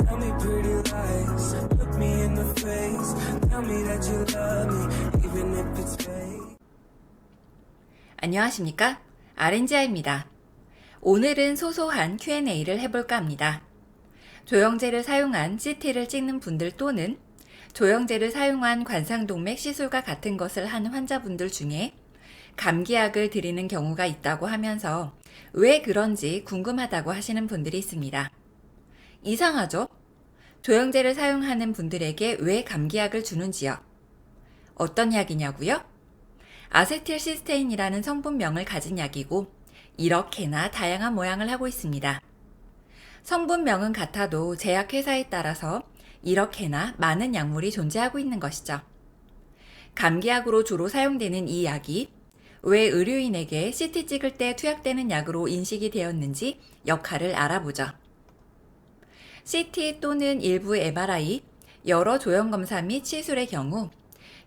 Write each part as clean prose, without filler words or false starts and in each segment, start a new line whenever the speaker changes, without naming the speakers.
Tell me pretty lies, look me in the face. Tell me that you love me, even if it's fake.
안녕하십니까? RNGI입니다. 오늘은 소소한 Q&A를 해볼까 합니다. 조영제를 사용한 CT를 찍는 분들 또는 조영제를 사용한 관상동맥 시술과 같은 것을 한 환자분들 중에 감기약을 드리는 경우가 있다고 하면서 왜 그런지 궁금하다고 하시는 분들이 있습니다. 이상하죠? 조영제를 사용하는 분들에게 왜 감기약을 주는지요? 어떤 약이냐고요? 아세틸시스테인이라는 성분명을 가진 약이고 이렇게나 다양한 모양을 하고 있습니다. 성분명은 같아도 제약회사에 따라서 이렇게나 많은 약물이 존재하고 있는 것이죠. 감기약으로 주로 사용되는 이 약이 왜 의료인에게 CT 찍을 때 투약되는 약으로 인식이 되었는지 역할을 알아보죠. CT 또는 일부 MRI, 여러 조형검사 및 시술의 경우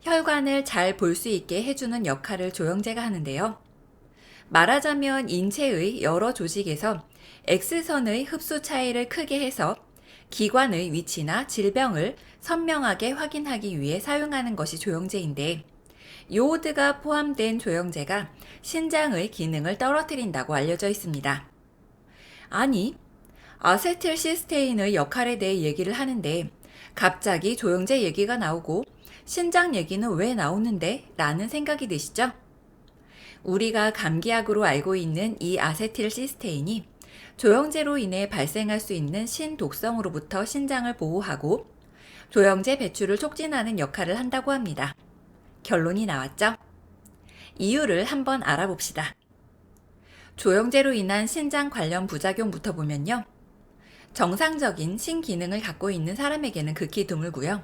혈관을 잘 볼 수 있게 해주는 역할을 조영제가 하는데요. 말하자면 인체의 여러 조직에서 X선의 흡수 차이를 크게 해서 기관의 위치나 질병을 선명하게 확인하기 위해 사용하는 것이 조영제인데, 요오드가 포함된 조영제가 신장의 기능을 떨어뜨린다고 알려져 있습니다. 아니, 아세틸시스테인의 역할에 대해 얘기를 하는데 갑자기 조영제 얘기가 나오고 신장 얘기는 왜 나오는데? 라는 생각이 드시죠? 우리가 감기약으로 알고 있는 이 아세틸시스테인이 조영제로 인해 발생할 수 있는 신독성으로부터 신장을 보호하고 조영제 배출을 촉진하는 역할을 한다고 합니다. 결론이 나왔죠? 이유를 한번 알아봅시다. 조영제로 인한 신장 관련 부작용부터 보면요. 정상적인 신기능을 갖고 있는 사람에게는 극히 드물고요.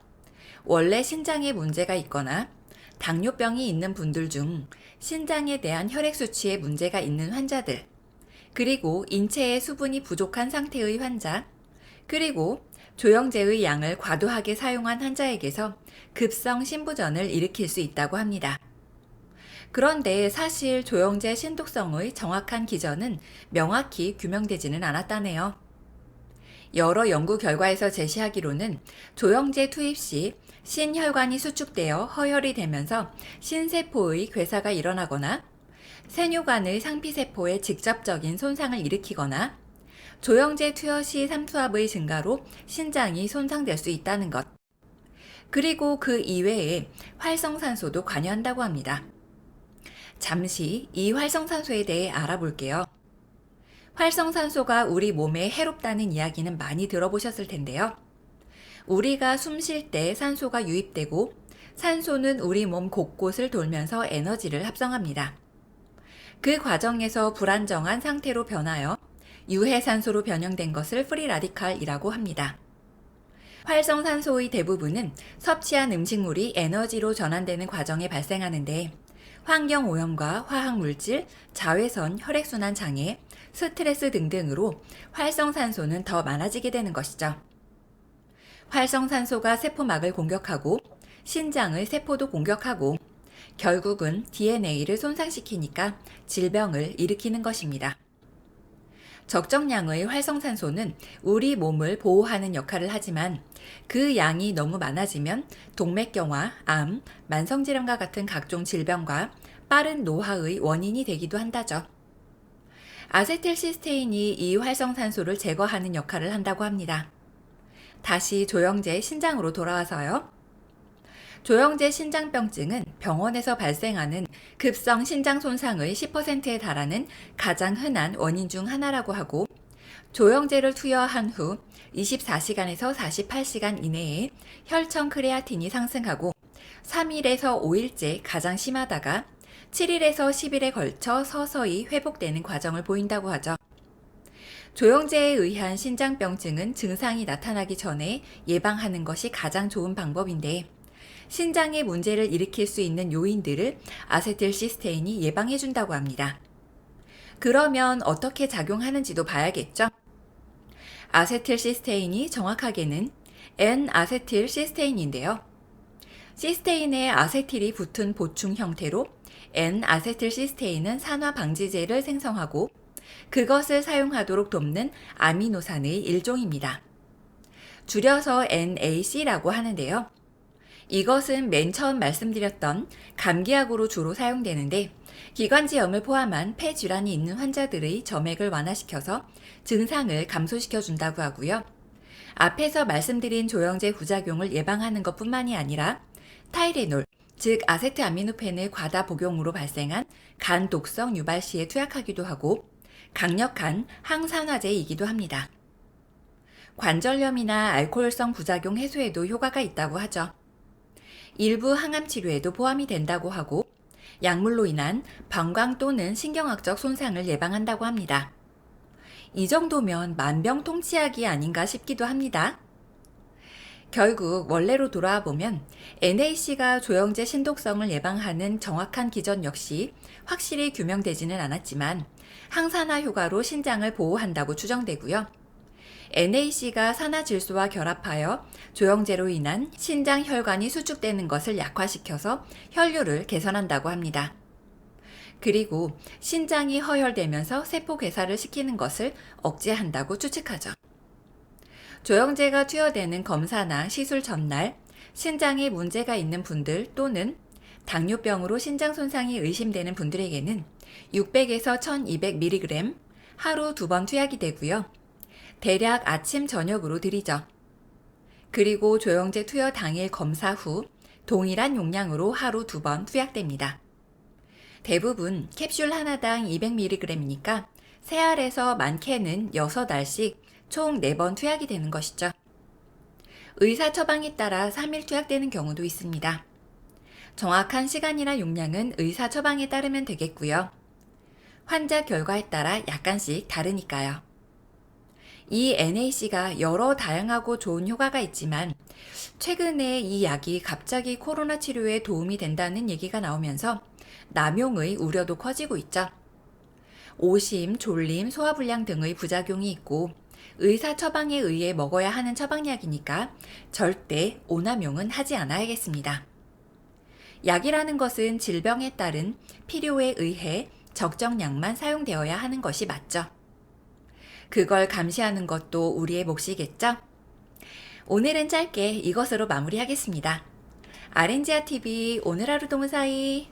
원래 신장에 문제가 있거나 당뇨병이 있는 분들 중 신장에 대한 혈액 수치에 문제가 있는 환자들, 그리고 인체에 수분이 부족한 상태의 환자, 그리고 조영제의 양을 과도하게 사용한 환자에게서 급성 신부전을 일으킬 수 있다고 합니다. 그런데 사실 조영제 신독성의 정확한 기전은 명확히 규명되지는 않았다네요. 여러 연구 결과에서 제시하기로는 조영제 투입 시 신혈관이 수축되어 허혈이 되면서 신세포의 괴사가 일어나거나 세뇨관의 상피세포에 직접적인 손상을 일으키거나 조영제 투여 시 삼투압의 증가로 신장이 손상될 수 있다는 것. 그리고 그 이외에 활성산소도 관여한다고 합니다. 잠시 이 활성산소에 대해 알아볼게요. 활성산소가 우리 몸에 해롭다는 이야기는 많이 들어보셨을 텐데요. 우리가 숨 쉴 때 산소가 유입되고 산소는 우리 몸 곳곳을 돌면서 에너지를 합성합니다. 그 과정에서 불안정한 상태로 변하여 유해산소로 변형된 것을 프리라디칼이라고 합니다. 활성산소의 대부분은 섭취한 음식물이 에너지로 전환되는 과정에 발생하는데 환경오염과 화학물질, 자외선, 혈액순환 장애, 스트레스 등등으로 활성산소는 더 많아지게 되는 것이죠. 활성산소가 세포막을 공격하고 신장의 세포도 공격하고 결국은 DNA를 손상시키니까 질병을 일으키는 것입니다. 적정량의 활성산소는 우리 몸을 보호하는 역할을 하지만 그 양이 너무 많아지면 동맥경화, 암, 만성질환과 같은 각종 질병과 빠른 노화의 원인이 되기도 한다죠. 아세틸시스테인이 이 활성산소를 제거하는 역할을 한다고 합니다. 다시 조영제 신장으로 돌아와서요. 조영제 신장병증은 병원에서 발생하는 급성 신장 손상의 10%에 달하는 가장 흔한 원인 중 하나라고 하고, 조영제를 투여한 후 24시간에서 48시간 이내에 혈청 크레아틴이 상승하고 3일에서 5일째 가장 심하다가 7일에서 10일에 걸쳐 서서히 회복되는 과정을 보인다고 하죠. 조영제에 의한 신장병증은 증상이 나타나기 전에 예방하는 것이 가장 좋은 방법인데, 신장에 문제를 일으킬 수 있는 요인들을 아세틸시스테인이 예방해준다고 합니다. 그러면 어떻게 작용하는지도 봐야겠죠? 아세틸시스테인이 정확하게는 N-아세틸시스테인인데요. 시스테인에 아세틸이 붙은 보충 형태로 N-아세틸시스테인은 산화 방지제를 생성하고 그것을 사용하도록 돕는 아미노산의 일종입니다. 줄여서 NAC라고 하는데요. 이것은 맨 처음 말씀드렸던 감기약으로 주로 사용되는데 기관지염을 포함한 폐질환이 있는 환자들의 점액을 완화시켜서 증상을 감소시켜 준다고 하고요. 앞에서 말씀드린 조영제 부작용을 예방하는 것뿐만이 아니라 타이레놀, 즉 아세트아미노펜의 과다 복용으로 발생한 간 독성 유발 시에 투약하기도 하고 강력한 항산화제이기도 합니다. 관절염이나 알코올성 부작용 해소에도 효과가 있다고 하죠. 일부 항암 치료에도 포함이 된다고 하고 약물로 인한 방광 또는 신경학적 손상을 예방한다고 합니다. 이 정도면 만병통치약이 아닌가 싶기도 합니다. 결국 원래로 돌아와 보면 NAC가 조영제 신독성을 예방하는 정확한 기전 역시 확실히 규명되지는 않았지만 항산화 효과로 신장을 보호한다고 추정되고요. NAC가 산화질소와 결합하여 조영제로 인한 신장 혈관이 수축되는 것을 약화시켜서 혈류를 개선한다고 합니다. 그리고 신장이 허혈되면서 세포 괴사를 시키는 것을 억제한다고 추측하죠. 조영제가 투여되는 검사나 시술 전날 신장에 문제가 있는 분들 또는 당뇨병으로 신장 손상이 의심되는 분들에게는 600에서 1200mg 하루 2번 투약이 되고요. 대략 아침, 저녁으로 드리죠. 그리고 조영제 투여 당일 검사 후 동일한 용량으로 하루 2번 투약됩니다. 대부분 캡슐 하나당 200mg이니까 3알에서 많게는 6알씩 총 4번 투약이 되는 것이죠. 의사 처방에 따라 3일 투약되는 경우도 있습니다. 정확한 시간이나 용량은 의사 처방에 따르면 되겠고요. 환자 결과에 따라 약간씩 다르니까요. 이 NAC가 여러 다양하고 좋은 효과가 있지만 최근에 이 약이 갑자기 코로나 치료에 도움이 된다는 얘기가 나오면서 남용의 우려도 커지고 있죠. 오심, 졸림, 소화불량 등의 부작용이 있고 의사 처방에 의해 먹어야 하는 처방약이니까 절대 오남용은 하지 않아야겠습니다. 약이라는 것은 질병에 따른 필요에 의해 적정량만 사용되어야 하는 것이 맞죠. 그걸 감시하는 것도 우리의 몫이겠죠? 오늘은 짧게 이것으로 마무리하겠습니다. 아렌지아TV 오늘 하루 동사이